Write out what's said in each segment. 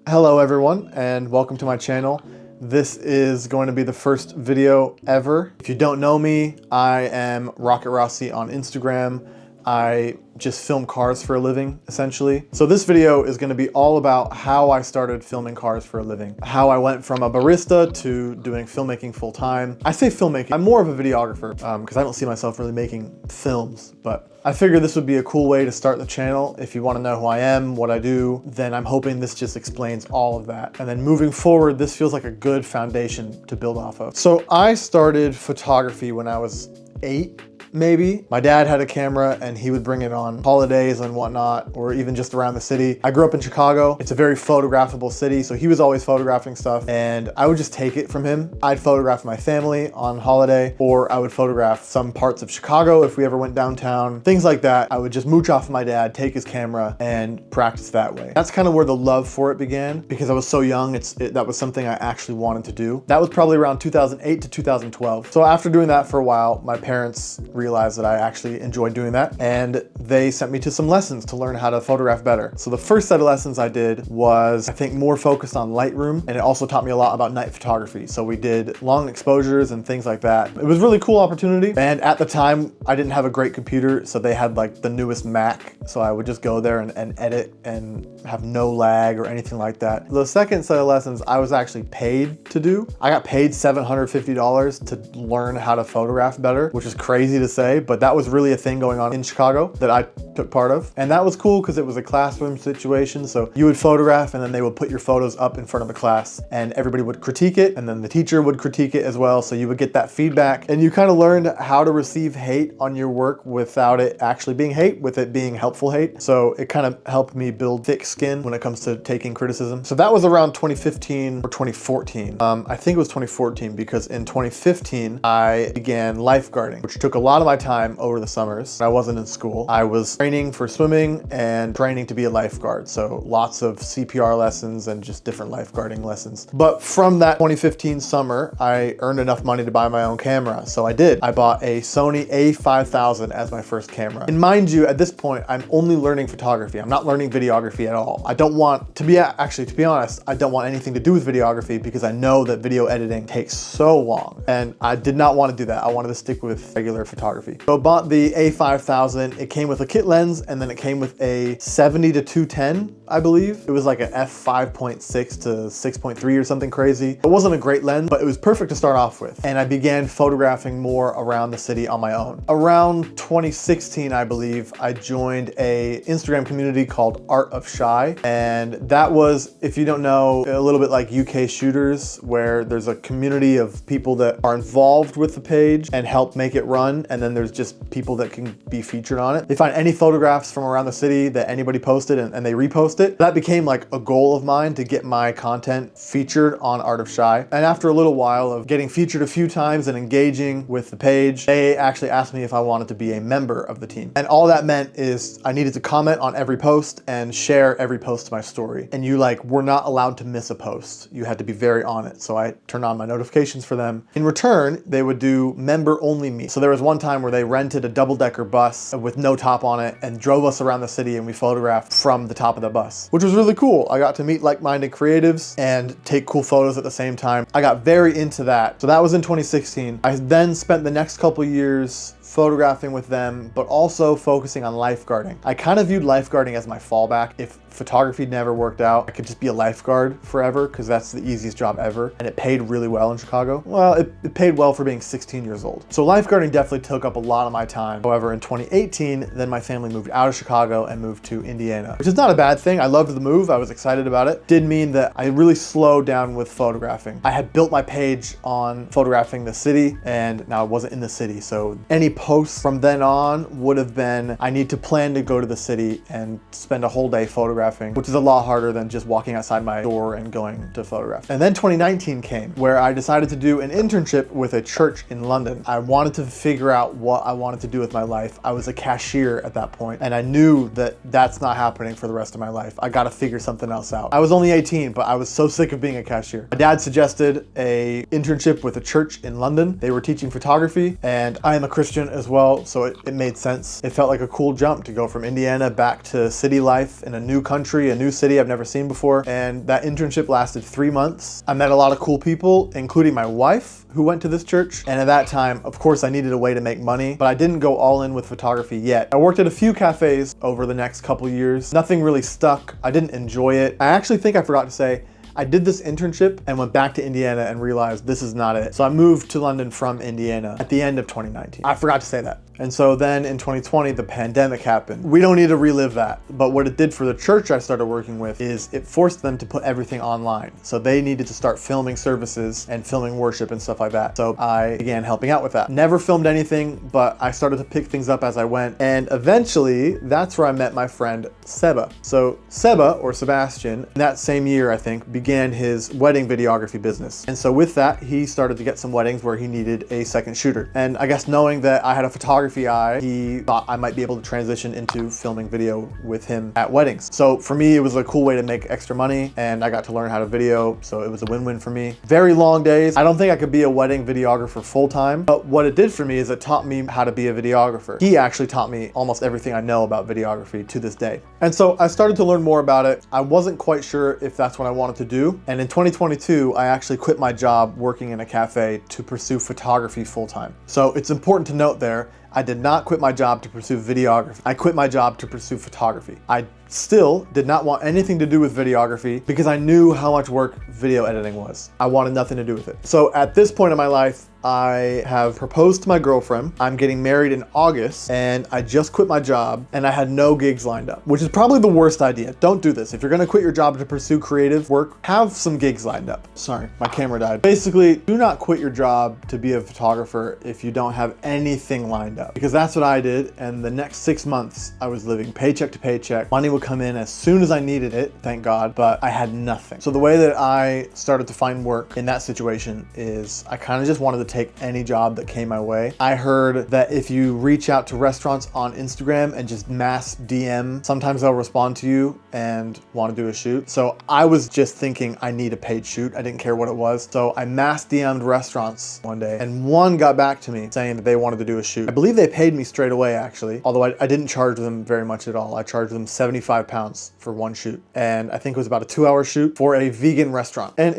Hello everyone, and welcome to my channel. This is going to be the first video ever. If you don't know me, I am Rocket Rossi on Instagram. I just film cars for a living, essentially. So this video is going to be all about how I started filming cars for a living, how I went from a barista to doing filmmaking full time. I say filmmaking, I'm more of a videographer because I don't see myself really making films, but I figured this would be a cool way to start the channel. If you want to know who I am, what I do, then I'm hoping this just explains all of that. And then moving forward, this feels like a good foundation to build off of. So I started photography when I was 8. Maybe. My dad had a camera and he would bring it on holidays and whatnot, or even just around the city. I grew up in Chicago. It's a very photographable city, so he was always photographing stuff and I would just take it from him. I'd photograph my family on holiday, or I would photograph some parts of Chicago if we ever went downtown, things like that. I would just mooch off of my dad, take his camera and practice that way. That's kind of where the love for it began because I was so young. That was something I actually wanted to do. That was probably around 2008 to 2012. So after doing that for a while, my parents realized that I actually enjoyed doing that, and they sent me to some lessons to learn how to photograph better. So the first set of lessons I did was, I think, more focused on Lightroom, and it also taught me a lot about night photography. So we did long exposures and things like that. It was a really cool opportunity, and at the time I didn't have a great computer, so they had like the newest Mac, so I would just go there and edit and have no lag or anything like that. The second set of lessons I was actually paid to do. I got paid $750 to learn how to photograph better, which is crazy to say, but that was really a thing going on in Chicago that I took part of. And that was cool because it was a classroom situation. So you would photograph and then they would put your photos up in front of the class and everybody would critique it, and then the teacher would critique it as well. So you would get that feedback and you kind of learned how to receive hate on your work without it actually being hate, with it being helpful hate. So it kind of helped me build thick skin when it comes to taking criticism. So that was around 2015 or 2014. I think it was 2014 because in 2015 I began lifeguarding, which took a lot of my time over the summers. I wasn't in school. I was training for swimming and training to be a lifeguard. So lots of CPR lessons and just different lifeguarding lessons. But from that 2015 summer, I earned enough money to buy my own camera. So I did. I bought a Sony a5000 as my first camera. And mind you, at this point, I'm only learning photography. I'm not learning videography at all. I don't want to be, actually, to be honest, I don't want anything to do with videography because I know that video editing takes so long. And I did not want to do that. I wanted to stick with regular photography. So I bought the a5000. It came with a kit lens and then it came with a 70 to 210, I believe. It was like a f5.6 to 6.3 or something crazy. It wasn't a great lens, but it was perfect to start off with. And I began photographing more around the city on my own. Around 2016, I believe, I joined a Instagram community called Art of Shy. And that was, if you don't know, a little bit like UK Shooters, where there's a community of people that are involved with the page and help make it run. And then there's just people that can be featured on it. They find any photographs from around the city that anybody posted and they repost it. That became like a goal of mine to get my content featured on Art of Shy. And after a little while of getting featured a few times and engaging with the page, they actually asked me if I wanted to be a member of the team. And all that meant is I needed to comment on every post and share every post to my story. And you were not allowed to miss a post. You had to be very on it. So I turned on my notifications for them. In return, they would do member only meet. So there was one time where they rented a double-decker bus with no top on it and drove us around the city and we photographed from the top of the bus, which was really cool. I got to meet like-minded creatives and take cool photos at the same time. I got very into that. So that was in 2016. I then spent the next couple years photographing with them, but also focusing on lifeguarding. I kind of viewed lifeguarding as my fallback. If photography never worked out, I could just be a lifeguard forever because that's the easiest job ever. And it paid really well in Chicago. Well, it paid well for being 16 years old. So lifeguarding definitely took up a lot of my time. However, in 2018, then my family moved out of Chicago and moved to Indiana, which is not a bad thing. I loved the move. I was excited about it. Did mean that I really slowed down with photographing. I had built my page on photographing the city, and now I wasn't in the city. So any posts from then on would have been, I need to plan to go to the city and spend a whole day photographing, which is a lot harder than just walking outside my door and going to photograph. And then 2019 came, where I decided to do an internship with a church in London. I wanted to figure out what I wanted to do with my life. I was a cashier at that point, and I knew that that's not happening for the rest of my life. I gotta figure something else out. I was only 18, but I was so sick of being a cashier. My dad suggested a internship with a church in London. They were teaching photography, and I am a Christian. went as well, so it made sense. It felt like a cool jump to go from Indiana back to city life in a new country, a new city I've never seen before. And that internship lasted 3 months. I met a lot of cool people, including my wife, who went to this church. And at that time, of course, I needed a way to make money, but I didn't go all in with photography yet. I worked at a few cafes over the next couple years. Nothing really stuck. I didn't enjoy it. I actually think I forgot to say, I did this internship and went back to Indiana and realized this is not it. So I moved to London from Indiana at the end of 2019. I forgot to say that. And so then in 2020, the pandemic happened. We don't need to relive that. But what it did for the church I started working with is it forced them to put everything online. So they needed to start filming services and filming worship and stuff like that. So I began helping out with that. Never filmed anything, but I started to pick things up as I went. And eventually, that's where I met my friend Seba. So Seba, or Sebastian, that same year, I think, began his wedding videography business. And so with that, he started to get some weddings where he needed a second shooter. And I guess knowing that I had a photography eye, he thought I might be able to transition into filming video with him at weddings. So for me, it was a cool way to make extra money, and I got to learn how to video, so it was a win-win for me. Very long days. I don't think I could be a wedding videographer full-time, but what it did for me is it taught me how to be a videographer. He actually taught me almost everything I know about videography to this day. And so I started to learn more about it. I wasn't quite sure if that's what I wanted to do. And in 2022, I actually quit my job working in a cafe to pursue photography full-time. So it's important to note there, I did not quit my job to pursue videography. I quit my job to pursue photography. I still did not want anything to do with videography because I knew how much work video editing was. I wanted nothing to do with it. So at this point in my life, I have proposed to my girlfriend. I'm getting married in August, and I just quit my job and I had no gigs lined up, which is probably the worst idea. Don't do this. If you're gonna quit your job to pursue creative work, have some gigs lined up. Sorry, my camera died. Basically, do not quit your job to be a photographer if you don't have anything lined up, because that's what I did. And the next 6 months, I was living paycheck to paycheck. Money would come in as soon as I needed it, thank God, but I had nothing. So the way that I started to find work in that situation is I kind of just wanted to take any job that came my way. I heard that if you reach out to restaurants on Instagram and just mass DM, sometimes they'll respond to you and want to do a shoot. So I was just thinking I need a paid shoot. I didn't care what it was. So I mass DM'd restaurants one day, and one got back to me saying that they wanted to do a shoot. I believe they paid me straight away, actually, although I didn't charge them very much at all. I charged them 75 pounds for one shoot. And I think it was about a 2-hour shoot for a vegan restaurant. And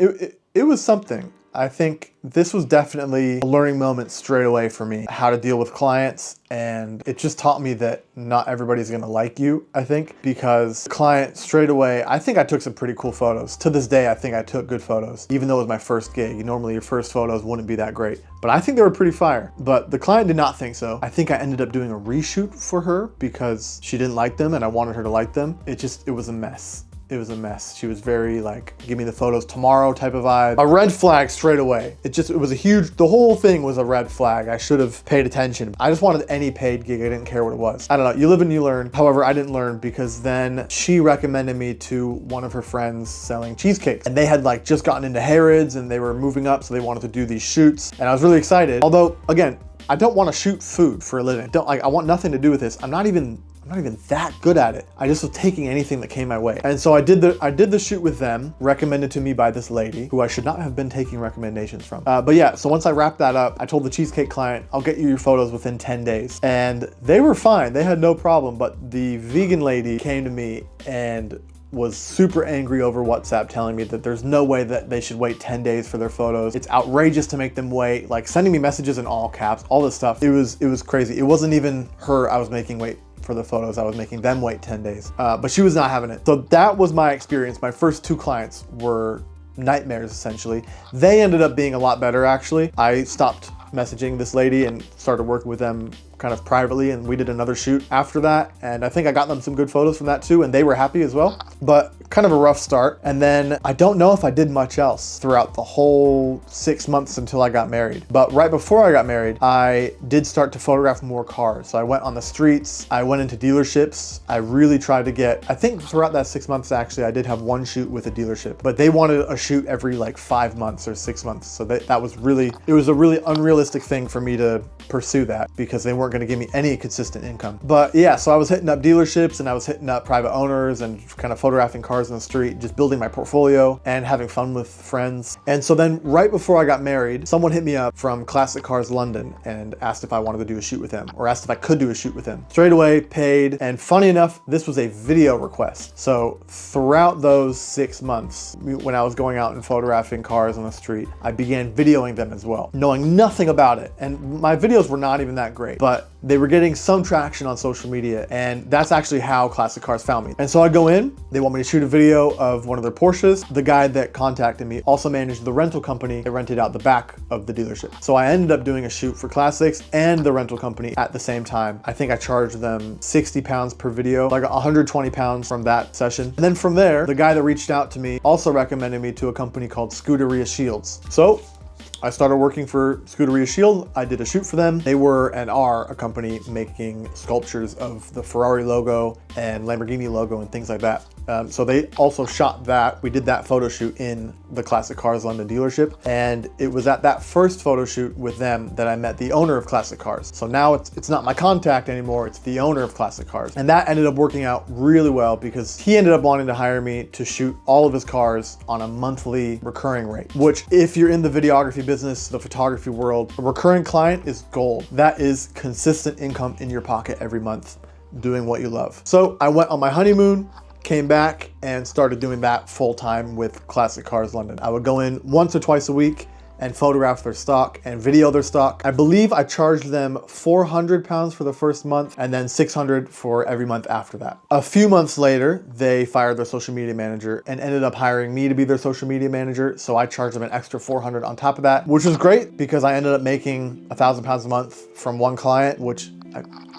it was something. I think this was definitely a learning moment straight away for me, how to deal with clients. And it just taught me that not everybody's gonna like you, I think, because client straight away, I think I took some pretty cool photos. To this day, I think I took good photos, even though it was my first gig. Normally your first photos wouldn't be that great, but I think they were pretty fire. But the client did not think so. I think I ended up doing a reshoot for her because she didn't like them and I wanted her to like them. It was a mess. It was a mess. She was very like, give me the photos tomorrow type of vibe. A red flag straight away. It was a huge, the whole thing was a red flag. I should have paid attention. I just wanted any paid gig. I didn't care what it was. I don't know, you live and you learn. However, I didn't learn because then she recommended me to one of her friends selling cheesecakes. And they had like just gotten into Harrods and they were moving up, so they wanted to do these shoots. And I was really excited. Although, again, I don't want to shoot food for a living. I want nothing to do with this. I'm not even that good at it. I just was taking anything that came my way. And so I did the shoot with them, recommended to me by this lady who I should not have been taking recommendations from. But yeah, so once I wrapped that up, I told the cheesecake client, I'll get you your photos within 10 days. And they were fine, they had no problem, but the vegan lady came to me and was super angry over WhatsApp, telling me that there's no way that they should wait 10 days for their photos. It's outrageous to make them wait, like sending me messages in all caps, all this stuff. It was crazy. It wasn't even her I was making wait for the photos. I was making them wait 10 days, but she was not having it. So that was my experience. My first 2 clients were nightmares, essentially. They ended up being a lot better, actually. I stopped messaging this lady and started working with them kind of privately, and we did another shoot after that, and I think I got them some good photos from that too, and they were happy as well. But kind of a rough start. And then I don't know if I did much else throughout the whole 6 months until I got married. But right before I got married, I did start to photograph more cars. So I went on the streets, I went into dealerships. I really tried to get, I think throughout that 6 months, actually, I did have one shoot with a dealership, but they wanted a shoot every like 5 months or 6 months. So that was really, it was a really unrealistic thing for me to pursue that because they weren't going to give me any consistent income. But yeah, so I was hitting up dealerships and I was hitting up private owners and kind of photographing cars in the street, just building my portfolio and having fun with friends. And so then right before I got married, someone hit me up from Classic Cars London and asked if I wanted to do a shoot with him, or asked if I could do a shoot with him. Straight away, paid. And funny enough, this was a video request. So throughout those 6 months, when I was going out and photographing cars on the street, I began videoing them as well, knowing nothing about it. And my videos were not even that great, but they were getting some traction on social media, and that's actually how Classic Cars found me. And so I go in, they want me to shoot a video of one of their Porsches. The guy that contacted me also managed the rental company that rented out the back of the dealership. So I ended up doing a shoot for Classics and the rental company at the same time. I think I charged them 60 pounds per video, like 120 pounds from that session. And then from there, the guy that reached out to me also recommended me to a company called Scuderia Shields. So I started working for Scuderia Shield. I did a shoot for them. They were and are a company making sculptures of the Ferrari logo and Lamborghini logo and things like that. So they also shot that. We did that photo shoot in the Classic Cars London dealership. And it was at that first photo shoot with them that I met the owner of Classic Cars. So now it's not my contact anymore, it's the owner of Classic Cars. And that ended up working out really well because he ended up wanting to hire me to shoot all of his cars on a monthly recurring rate, which if you're in the videography business, the photography world, a recurring client is gold. That is consistent income in your pocket every month doing what you love. So I went on my honeymoon, came back and started doing that full time with Classic Cars London. I would go in once or twice a week and photograph their stock and video their stock. I believe I charged them 400 pounds for the first month and then 600 for every month after that. A few months later, they fired their social media manager and ended up hiring me to be their social media manager. So I charged them an extra 400 on top of that, which was great because I ended up making 1,000 pounds a month from one client, which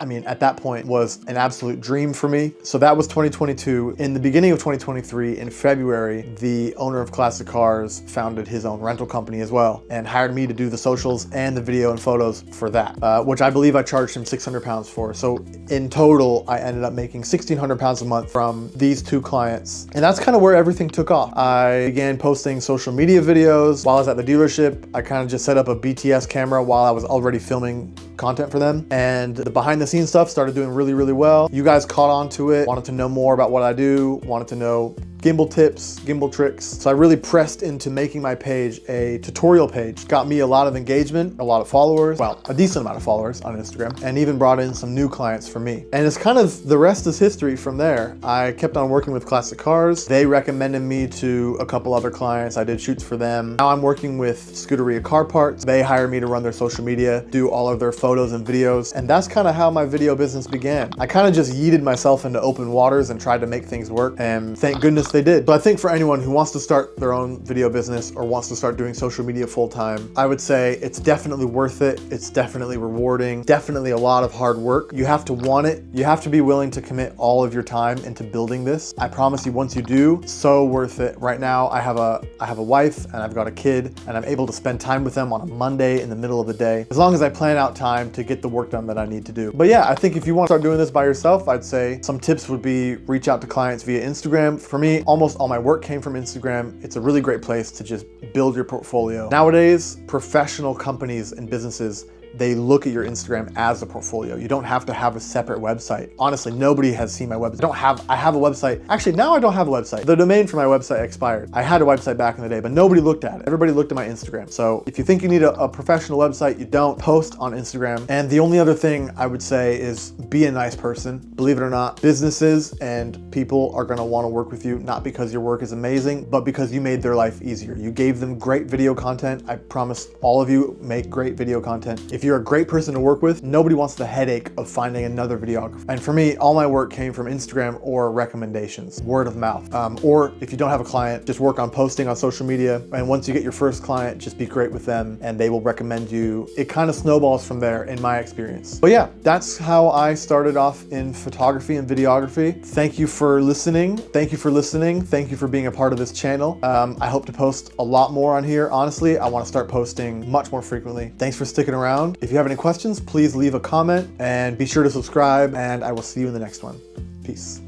I mean, at that point was an absolute dream for me. So that was 2022. In the beginning of 2023, in February, the owner of Classic Cars founded his own rental company as well and hired me to do the socials and the video and photos for that, which I believe I charged him 600 pounds for. So in total, I ended up making 1,600 pounds a month from these two clients. And that's kind of where everything took off. I began posting social media videos while I was at the dealership. I kind of just set up a BTS camera while I was already filming content for them, and the behind the scenes stuff started doing really, really well. You guys caught on to it, wanted to know more about what I do, wanted to know gimbal tips, gimbal tricks. So I really pressed into making my page a tutorial page. Got me a lot of engagement, a lot of followers, well, a decent amount of followers on Instagram, and even brought in some new clients for me. And it's kind of, the rest is history from there. I kept on working with Classic Cars. They recommended me to a couple other clients. I did shoots for them. Now I'm working with Scuderia Car Parts. They hire me to run their social media, do all of their photos and videos. And that's kind of how my video business began. I kind of just yeeted myself into open waters and tried to make things work. And thank goodness they did. But I think for anyone who wants to start their own video business or wants to start doing social media full time, I would say it's definitely worth it. It's definitely rewarding, definitely a lot of hard work. You have to want it. You have to be willing to commit all of your time into building this. I promise you, once you do, so worth it. Right now, I have a wife and I've got a kid, and I'm able to spend time with them on a Monday in the middle of the day, as long as I plan out time to get the work done that I need to do. But yeah, I think if you want to start doing this by yourself, I'd say some tips would be reach out to clients via Instagram. For me, almost all my work came from Instagram. It's a really great place to just build your portfolio. Nowadays, professional companies and businesses, they look at your Instagram as a portfolio. You don't have to have a separate website. Honestly, nobody has seen my website. I have a website. Actually, now I don't have a website. The domain for my website expired. I had a website back in the day, but nobody looked at it. Everybody looked at my Instagram. So if you think you need a professional website, you don't. Post on Instagram. And the only other thing I would say is be a nice person. Believe it or not, businesses and people are gonna wanna work with you, not because your work is amazing, but because you made their life easier. You gave them great video content. I promise all of you make great video content. If you're a great person to work with, nobody wants the headache of finding another videographer. And for me, all my work came from Instagram or recommendations, word of mouth. Or if you don't have a client, just work on posting on social media. And once you get your first client, just be great with them and they will recommend you. It kind of snowballs from there in my experience. But yeah, that's how I started off in photography and videography. Thank you for listening. Thank you for listening. Thank you for being a part of this channel. I hope to post a lot more on here. Honestly, I want to start posting much more frequently. Thanks for sticking around. If you have any questions, please leave a comment and be sure to subscribe, and I will see you in the next one. Peace.